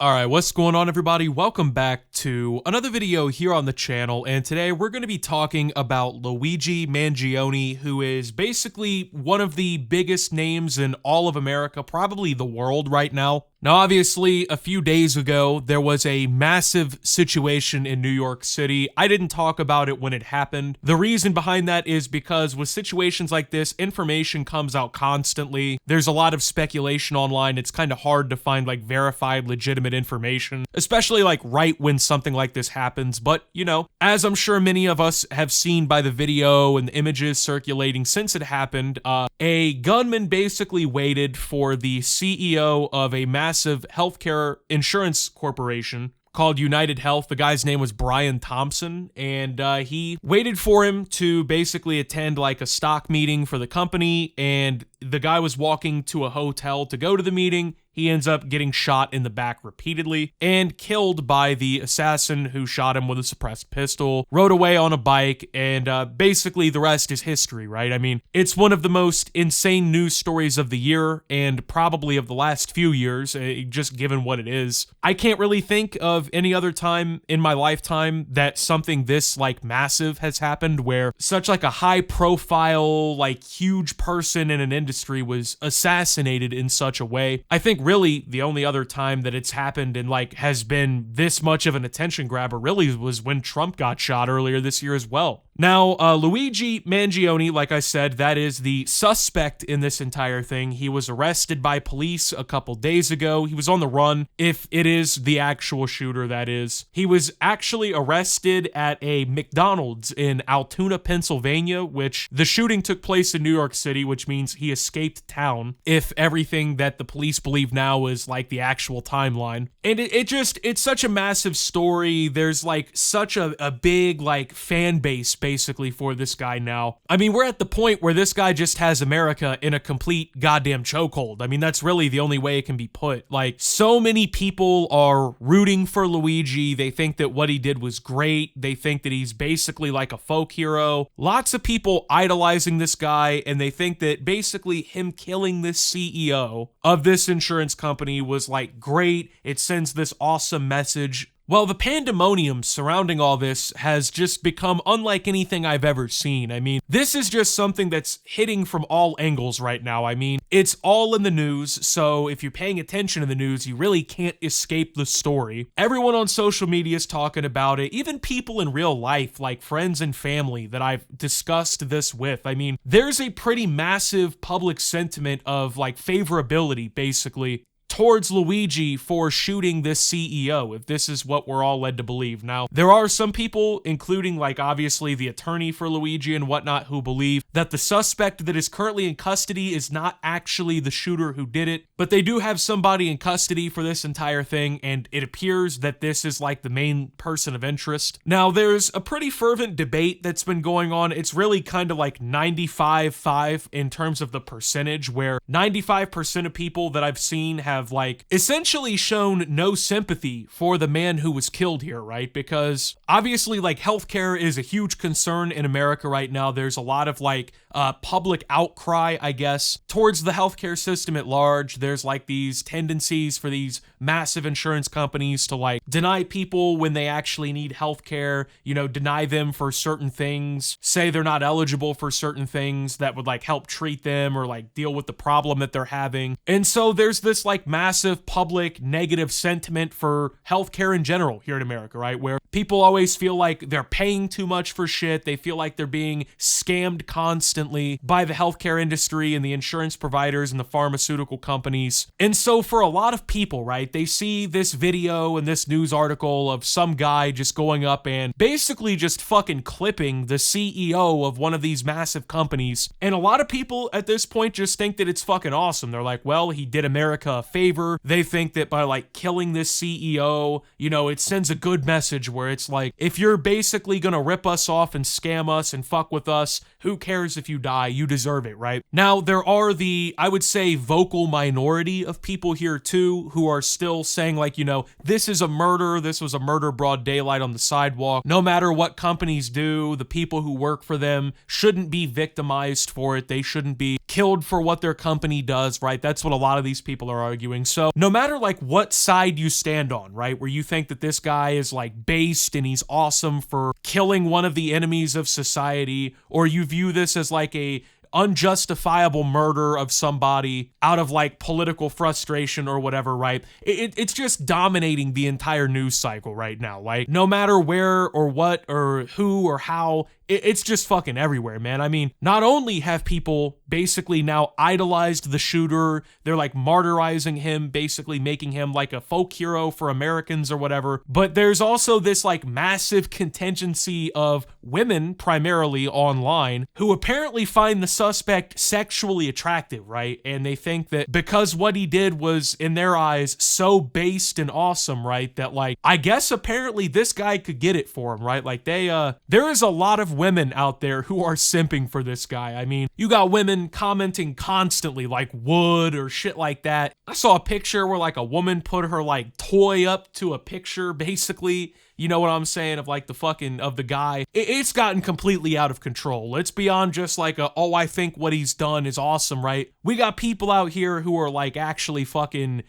Alright, what's going on everybody? Welcome back to another video here on the channel, and today we're going to be talking about Luigi Mangione, who is basically one of the biggest names in all of America, probably the world right now. Now, obviously, a few days ago, there was a massive situation in New York City. I didn't talk about it when it happened. The reason behind that is because with situations like this, information comes out constantly. There's a lot of speculation online. It's kind of hard to find like verified, legitimate information, especially like right when something like this happens. But, you know, as I'm sure many of us have seen by the video and the images circulating since it happened, a gunman basically waited for the CEO of a massive healthcare insurance corporation called UnitedHealth. The guy's name was Brian Thompson, and he waited for him to basically attend like a stock meeting for the company, and the guy was walking to a hotel to go to the meeting. He ends up getting shot in the back repeatedly and killed by the assassin who shot him with a suppressed pistol, rode away on a bike, and basically the rest is history, right? I mean, it's one of the most insane news stories of the year and probably of the last few years, just given what it is. I can't really think of any other time in my lifetime that something this like massive has happened where such like a high profile, like huge person in an industry was assassinated in such a way. I think really the only other time that it's happened and like has been this much of an attention grabber really was when Trump got shot earlier this year as well. Now, Luigi Mangione, like I said, that is the suspect in this entire thing. He was arrested by police a couple days ago. He was on the run, if it is the actual shooter, that is. He was actually arrested at a McDonald's in Altoona, Pennsylvania, which the shooting took place in New York City, which means he escaped town, if everything that the police believe now is like the actual timeline. And it's such a massive story. There's like such a big like fan base basically for this guy now. I mean, we're at the point where this guy just has America in a complete goddamn chokehold. I mean, that's really the only way it can be put. Like, so many people are rooting for Luigi. They think that what he did was great. They think that he's basically like a folk hero. Lots of people idolizing this guy, and they think that basically him killing this CEO of this insurance company was like great. It sends this awesome message. Well, the pandemonium surrounding all this has just become unlike anything I've ever seen. I mean, this is just something that's hitting from all angles right now. I mean, it's all in the news, so if you're paying attention to the news, you really can't escape the story. Everyone on social media is talking about it, even people in real life, like friends and family that I've discussed this with. I mean, there's a pretty massive public sentiment of like favorability, basically, towards Luigi for shooting this CEO, if this is what we're all led to believe. Now, there are some people, including like obviously the attorney for Luigi and whatnot, who believe that the suspect that is currently in custody is not actually the shooter who did it, but they do have somebody in custody for this entire thing, and it appears that this is like the main person of interest. Now, there's a pretty fervent debate that's been going on. It's really kind of like 95-5 in terms of the percentage, where 95% of people that I've seen have like essentially shown no sympathy for the man who was killed here, right? Because obviously like healthcare is a huge concern in America right now. There's a lot of like public outcry, I guess, towards the healthcare system at large. There's like these tendencies for these massive insurance companies to like deny people when they actually need healthcare, you know, deny them for certain things, say they're not eligible for certain things that would like help treat them or like deal with the problem that they're having. And so there's this like massive public negative sentiment for healthcare in general here in America, right? Where people always feel like they're paying too much for shit. They feel like they're being scammed constantly by the healthcare industry and the insurance providers and the pharmaceutical companies. And so for a lot of people, right, they see this video and this news article of some guy just going up and basically just fucking clipping the CEO of one of these massive companies. And a lot of people at this point just think that it's fucking awesome. They're like, well, he did America a favor. They think that by like killing this CEO, you know, it sends a good message where it's like, if you're basically gonna rip us off and scam us and fuck with us, who cares if you die? You deserve it, right? Now, there are the, I would say, vocal minority of people here too, who are still saying like, this is a murder, this was a murder broad daylight on the sidewalk. No matter what companies do, the people who work for them shouldn't be victimized for it. They shouldn't be killed for what their company does, right? That's what a lot of these people are arguing. So no matter like what side you stand on, right, where you think that this guy is like based and he's awesome for killing one of the enemies of society, or you view this as like a unjustifiable murder of somebody out of like political frustration or whatever, right? It's just dominating the entire news cycle right now. Like, no matter where or what or who or how, it's just fucking everywhere, man. I mean, not only have people basically now idolized the shooter, they're like martyrizing him, basically making him like a folk hero for Americans or whatever, but there's also this like massive contingency of women, primarily online, who apparently find the suspect sexually attractive, right? And they think that because what he did was, in their eyes, so based and awesome, right? That like, I guess apparently this guy could get it for him, right? Like there is a lot of women out there who are simping for this guy. I mean, you got women commenting constantly like would or shit like that. I saw a picture where like a woman put her like toy up to a picture, basically. You know what I'm saying? Of like of the guy. It's gotten completely out of control. It's beyond just like oh, I think what he's done is awesome, right? We got people out here who are like actually fucking,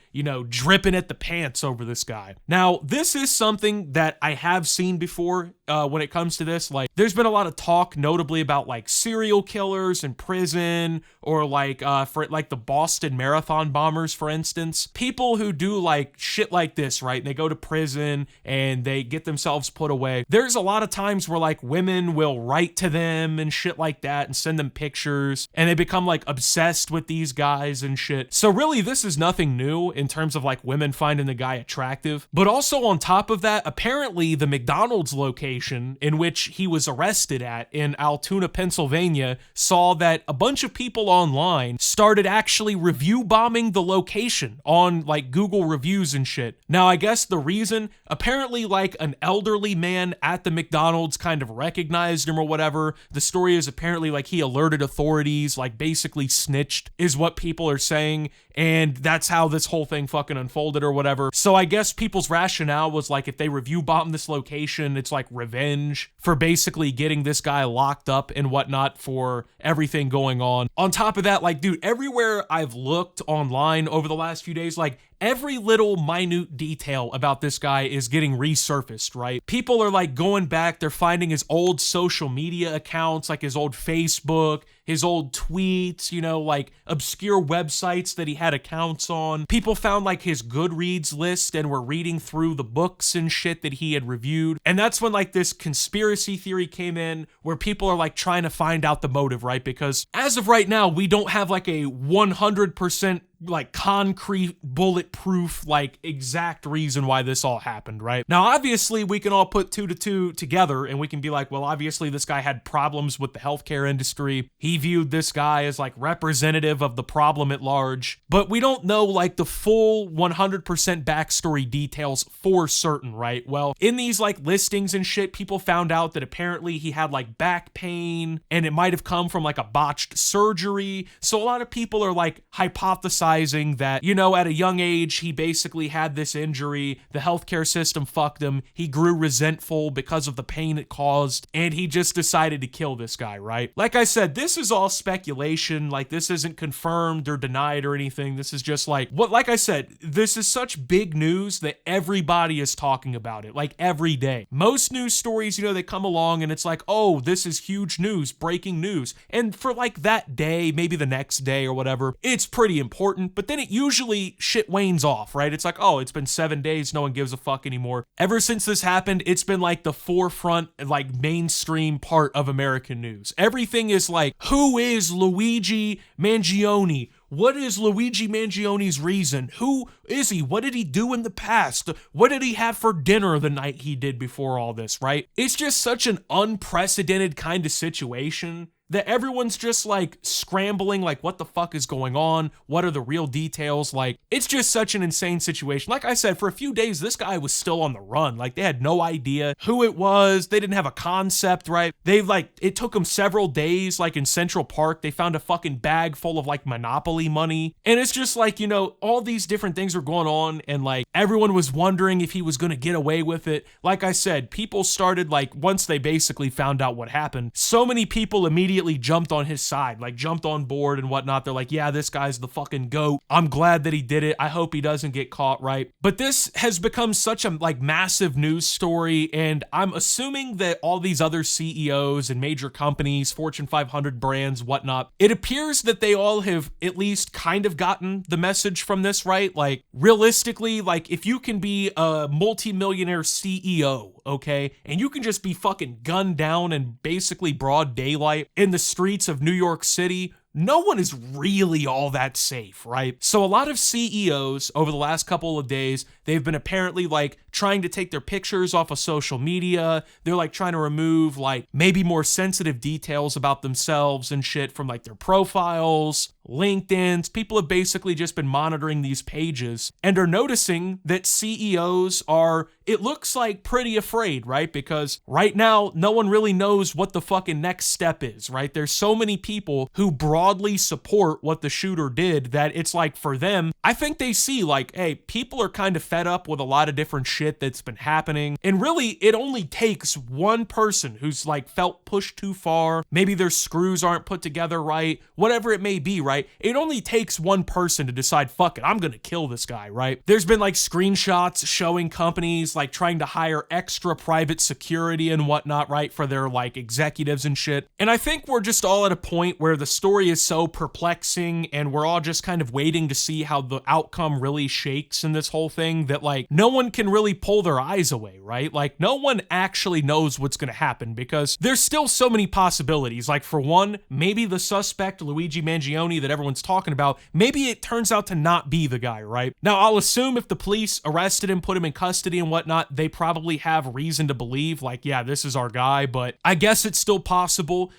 dripping at the pants over this guy. Now, this is something that I have seen before when it comes to this. Like, there's been a lot of talk, notably about like serial killers in prison, or like for like the Boston Marathon bombers, for instance. People who do like shit like this, right? And they go to prison and they get themselves put away. There's a lot of times where like women will write to them and shit like that and send them pictures, and they become like obsessed with these guys and shit. So really, this is nothing new in terms of like women finding the guy attractive. But also on top of that, apparently the McDonald's location in which he was arrested at in Altoona, Pennsylvania, saw that a bunch of people online started actually review bombing the location on like Google reviews and shit. Now, I guess the reason, apparently like an elderly man at the McDonald's kind of recognized him or whatever. The story is apparently like he alerted authorities, like basically snitched, is what people are saying. And that's how this whole thing fucking unfolded or whatever. So I guess people's rationale was like, if they review bomb this location, it's like revenge for basically getting this guy locked up and whatnot for everything going on. On top of that, like, dude, everywhere I've looked online over the last few days, like, every little minute detail about this guy is getting resurfaced, right? People are like going back, they're finding his old social media accounts, like his old Facebook, his old tweets, like obscure websites that he had accounts on. People found like his Goodreads list and were reading through the books and shit that he had reviewed. And that's when like this conspiracy theory came in, where people are like trying to find out the motive, right? Because as of right now, we don't have like a 100% like concrete, bulletproof, like exact reason why this all happened, right? Now, obviously, we can all put 2 to 2 together and we can be like, well, obviously this guy had problems with the healthcare industry. He viewed this guy as like representative of the problem at large, but we don't know like the full 100% backstory details for certain, right? Well, in these like listings and shit, people found out that apparently he had like back pain and it might have come from like a botched surgery. So a lot of people are like hypothesizing that, at a young age, he basically had this injury, the healthcare system fucked him, he grew resentful because of the pain it caused, and he just decided to kill this guy, right? Like I said, this is all speculation, like this isn't confirmed or denied or anything, this is just like, like I said, this is such big news that everybody is talking about it, like every day. Most news stories, they come along and it's like, oh, this is huge news, breaking news, and for like that day, maybe the next day or whatever, it's pretty important. But then it usually shit wanes off, right? It's like, oh, it's been 7 days, no one gives a fuck anymore. Ever since this happened, it's been like the forefront, like mainstream part of American news. Everything is like, who is Luigi Mangione? What is Luigi Mangione's reason? Who is he? What did he do in the past? What did he have for dinner the night he did before all this, right? It's just such an unprecedented kind of situation that everyone's just like scrambling, like what the fuck is going on? What are the real details? Like, it's just such an insane situation. Like I said, for a few days, this guy was still on the run. Like, they had no idea who it was. They didn't have a concept, right? It took them several days, like in Central Park, they found a fucking bag full of like Monopoly money. And it's just like, all these different things were going on, and like everyone was wondering if he was gonna get away with it. Like I said, people started, like, once they basically found out what happened, so many people immediately jumped on his side, like jumped on board and whatnot. They're like, yeah, this guy's the fucking GOAT. I'm glad that he did it. I hope he doesn't get caught, right? But this has become such a like massive news story, and I'm assuming that all these other CEOs and major companies, Fortune 500 brands, whatnot, it appears that they all have at least kind of gotten the message from this, right? Like, realistically, like, if you can be a multimillionaire CEO, okay, and you can just be fucking gunned down in basically broad daylight in the streets of New York City, no one is really all that safe, right? So a lot of CEOs over the last couple of days, they've been apparently like trying to take their pictures off of social media. They're like trying to remove like maybe more sensitive details about themselves and shit from like their profiles, LinkedIn's. People have basically just been monitoring these pages and are noticing that CEOs are, it looks like, pretty afraid, right? Because right now, no one really knows what the fucking next step is, right? There's so many people who broadly support what the shooter did that it's like, for them, I think they see like, hey, people are kind of fed up with a lot of different shit that's been happening. And really, it only takes one person who's like felt pushed too far. Maybe their screws aren't put together right, whatever it may be, right? It only takes one person to decide, fuck it, I'm gonna kill this guy, right? There's been like screenshots showing companies like trying to hire extra private security and whatnot, right, for their like executives and shit. And I think we're just all at a point where the story is so perplexing and we're all just kind of waiting to see how the outcome really shakes in this whole thing, that like no one can really pull their eyes away, right? Like, no one actually knows what's gonna happen because there's still so many possibilities. Like, for one, maybe the suspect, Luigi Mangione, that everyone's talking about, maybe it turns out to not be the guy, right? Now, I'll assume if the police arrested him, put him in custody and whatnot, they probably have reason to believe like, yeah, this is our guy, but I guess it's still possible,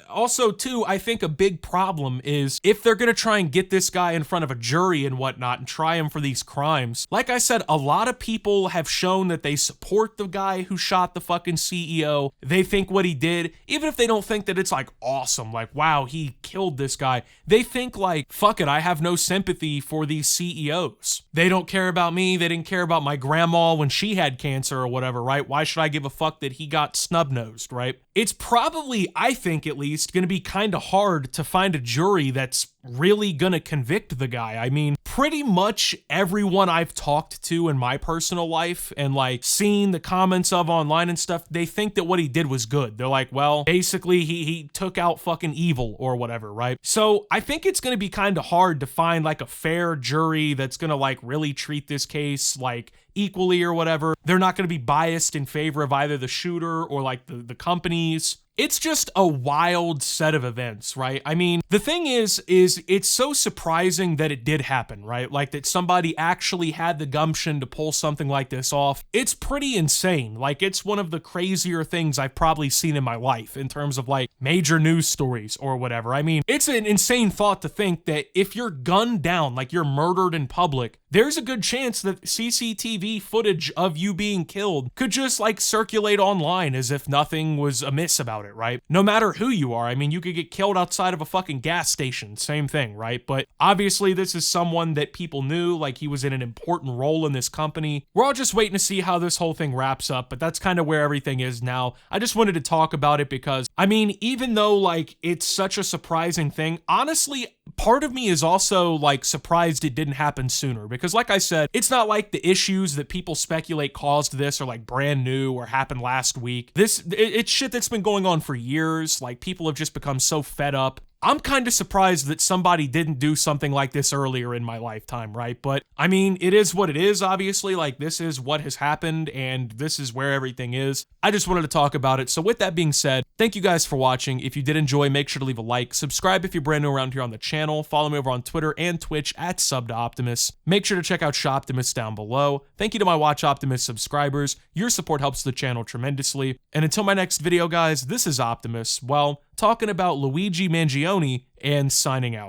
Also, too, I think a big problem is if they're gonna try and get this guy in front of a jury and whatnot and try him for these crimes. Like I said, a lot of people have shown that they support the guy who shot the fucking CEO. They think what he did, even if they don't think that it's like awesome, like, wow, he killed this guy, they think like, fuck it, I have no sympathy for these CEOs. They don't care about me. They didn't care about my grandma when she had cancer or whatever, right? Why should I give a fuck that he got snub-nosed, right? It's probably, I think at least, gonna be kind of hard to find a jury that's really gonna convict the guy. I mean, pretty much everyone I've talked to in my personal life and like seen the comments of online and stuff, they think that what he did was good. They're like, well, basically he took out fucking evil or whatever, right? So I think it's gonna be kind of hard to find like a fair jury that's gonna like really treat this case like equally or whatever. They're not gonna be biased in favor of either the shooter or like the companies. It's just a wild set of events, right? I mean, the thing is it's so surprising that it did happen, right? Like that somebody actually had the gumption to pull something like this off. It's pretty insane. Like, it's one of the crazier things I've probably seen in my life in terms of like major news stories or whatever. I mean, it's an insane thought to think that if you're gunned down, like you're murdered in public, there's a good chance that CCTV footage of you being killed could just like circulate online as if nothing was amiss about it, right? No matter who you are. I mean, you could get killed outside of a fucking gas station, same thing, right? But obviously this is someone that people knew, like he was in an important role in this company. We're all just waiting to see how this whole thing wraps up, but that's kind of where everything is now. I just wanted to talk about it because, I mean, even though like it's such a surprising thing, honestly, part of me is also like surprised it didn't happen sooner, because like I said, it's not like the issues that people speculate caused this are like brand new or happened last week. It's shit that's been going on for years. Like, people have just become so fed up. I'm kind of surprised that somebody didn't do something like this earlier in my lifetime, right? But I mean, it is what it is, obviously. Like, this is what has happened, and this is where everything is. I just wanted to talk about it. So with that being said, thank you guys for watching. If you did enjoy, make sure to leave a like. Subscribe if you're brand new around here on the channel. Follow me over on Twitter and Twitch at SubToOptimus. Make sure to check out Shoptimus down below. Thank you to my Watch Optimus subscribers. Your support helps the channel tremendously. And until my next video, guys, this is Optimus, well, talking about Luigi Mangione and signing out.